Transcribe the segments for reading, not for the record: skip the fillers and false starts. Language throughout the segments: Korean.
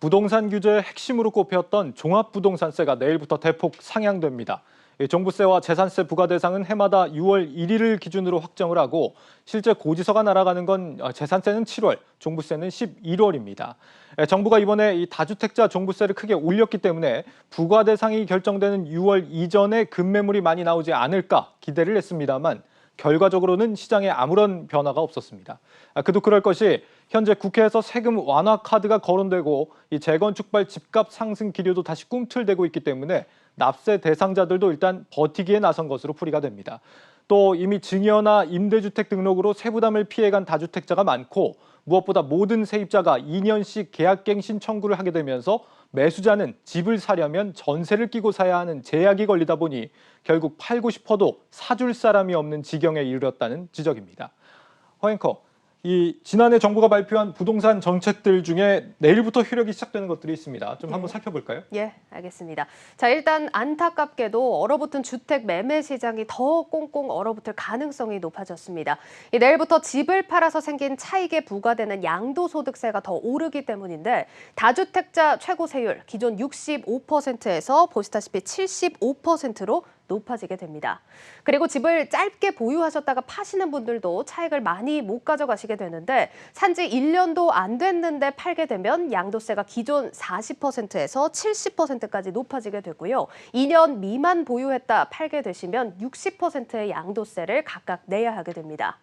부동산 규제의 핵심으로 꼽혔던 종합부동산세가 내일부터 대폭 상향됩니다. 종부세와 재산세 부과 대상은 해마다 6월 1일을 기준으로 확정을 하고 실제 고지서가 날아가는 건 재산세는 7월, 종부세는 11월입니다. 정부가 이번에 이 다주택자 종부세를 크게 올렸기 때문에 부과 대상이 결정되는 6월 이전에 급매물이 많이 나오지 않을까 기대를 했습니다만 결과적으로는 시장에 아무런 변화가 없었습니다. 그도 그럴 것이 현재 국회에서 세금 완화 카드가 거론되고 이 재건축발 집값 상승 기류도 다시 꿈틀대고 있기 때문에 납세 대상자들도 일단 버티기에 나선 것으로 풀이가 됩니다. 또 이미 증여나 임대주택 등록으로 세부담을 피해간 다주택자가 많고 무엇보다 모든 세입자가 2년씩 계약갱신 청구를 하게 되면서 매수자는 집을 사려면 전세를 끼고 사야 하는 제약이 걸리다 보니 결국 팔고 싶어도 사줄 사람이 없는 지경에 이르렀다는 지적입니다. 허 앵커, 이 지난해 정부가 발표한 부동산 정책들 중에 내일부터 효력이 시작되는 것들이 있습니다. 좀 한번 살펴볼까요? 예, 알겠습니다. 자, 일단 안타깝게도 얼어붙은 주택 매매 시장이 더 꽁꽁 얼어붙을 가능성이 높아졌습니다. 내일부터 집을 팔아서 생긴 차익에 부과되는 양도소득세가 더 오르기 때문인데 다주택자 최고 세율 기존 65%에서 보시다시피 75%로 높아지게 됩니다. 그리고 집을 짧게 보유하셨다가 파시는 분들도 차익을 많이 못 가져가시게 되는데 산지 1년도 안 됐는데 팔게 되면 양도세가 기존 40%에서 70%까지 높아지게 되고요. 2년 미만 보유했다 팔게 되시면 60%의 양도세를 각각 내야 하게 됩니다.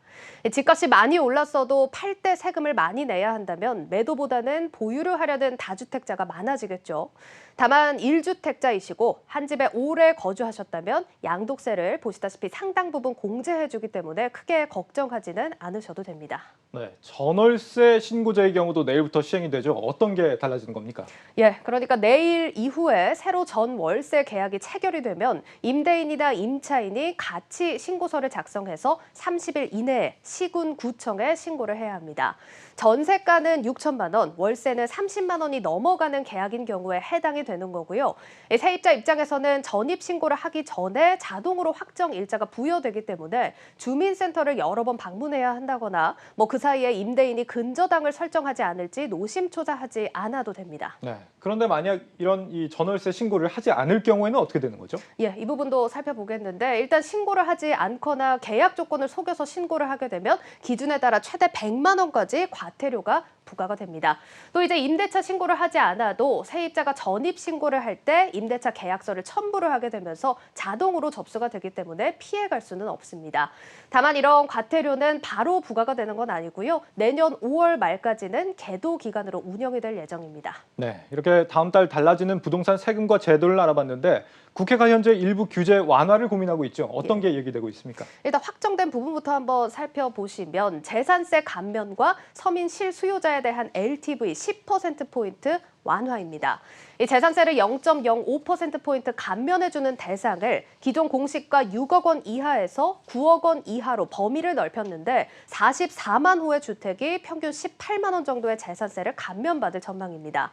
집값이 많이 올랐어도 팔 때 세금을 많이 내야 한다면 매도보다는 보유를 하려는 다주택자가 많아지겠죠. 다만 1주택자이시고 한 집에 오래 거주하셨다면 양도세를 보시다시피 상당 부분 공제해주기 때문에 크게 걱정하지는 않으셔도 됩니다. 네, 전월세 신고제의 경우도 내일부터 시행이 되죠. 어떤 게 달라지는 겁니까? 예, 그러니까 내일 이후에 새로 전월세 계약이 체결이 되면 임대인이나 임차인이 같이 신고서를 작성해서 30일 이내에 시군구청에 신고를 해야 합니다. 전세가는 6천만 원, 월세는 30만 원이 넘어가는 계약인 경우에 해당이 되는 거고요. 세입자 입장에서는 전입 신고를 하기 전에 자동으로 확정 일자가 부여되기 때문에 주민센터를 여러 번 방문해야 한다거나 그 사이에 임대인이 근저당을 설정하지 않을지 노심초사하지 않아도 됩니다. 네, 그런데 만약 이런 이 전월세 신고를 하지 않을 경우에는 어떻게 되는 거죠? 예, 이 부분도 살펴보겠는데 일단 신고를 하지 않거나 계약 조건을 속여서 신고를 하게 되면 기준에 따라 최대 100만 원까지 과태료가 부과가 됩니다. 또 이제 임대차 신고를 하지 않아도 세입자가 전입 신고를 할 때 임대차 계약서를 첨부를 하게 되면서 자동으로 접수가 되기 때문에 피해갈 수는 없습니다. 다만 이런 과태료는 바로 부과가 되는 건 아니고요. 내년 5월 말까지는 계도 기간으로 운영이 될 예정입니다. 네, 이렇게 다음 달 달라지는 부동산 세금과 제도를 알아봤는데 국회가 현재 일부 규제 완화를 고민하고 있죠. 어떤 게 얘기되고 있습니까? 일단 확정된 부분부터 한번 살펴보시면 재산세 감면과 서민 실수요자에 대한 LTV 10%포인트 완화입니다. 이 재산세를 0.05%포인트 감면해주는 대상을 기존 공시가 6억 원 이하에서 9억 원 이하로 범위를 넓혔는데 44만 호의 주택이 평균 18만 원 정도의 재산세를 감면받을 전망입니다.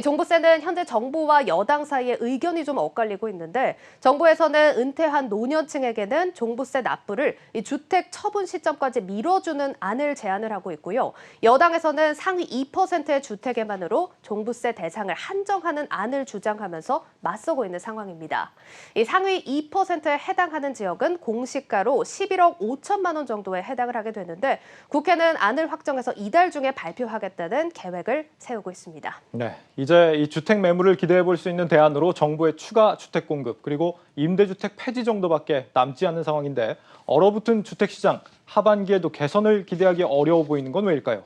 종부세는 현재 정부와 여당 사이에 의견이 좀 엇갈리고 있는데 정부에서는 은퇴한 노년층에게는 종부세 납부를 이 주택 처분 시점까지 미뤄주는 안을 제안을 하고 있고요. 여당에서는 상위 2%의 주택에만으로 종부세 대상을 한정하는 안을 주장하면서 맞서고 있는 상황입니다. 이 상위 2%에 해당하는 지역은 공시가로 11억 5천만 원 정도에 해당을 하게 되는데 국회는 안을 확정해서 이달 중에 발표하겠다는 계획을 세우고 있습니다. 네, 이제 이 주택 매물을 기대해 볼 수 있는 대안으로 정부의 추가 주택 공급 그리고 임대주택 폐지 정도밖에 남지 않는 상황인데 얼어붙은 주택 시장 하반기에도 개선을 기대하기 어려워 보이는 건 왜일까요?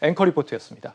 앵커 리포트였습니다.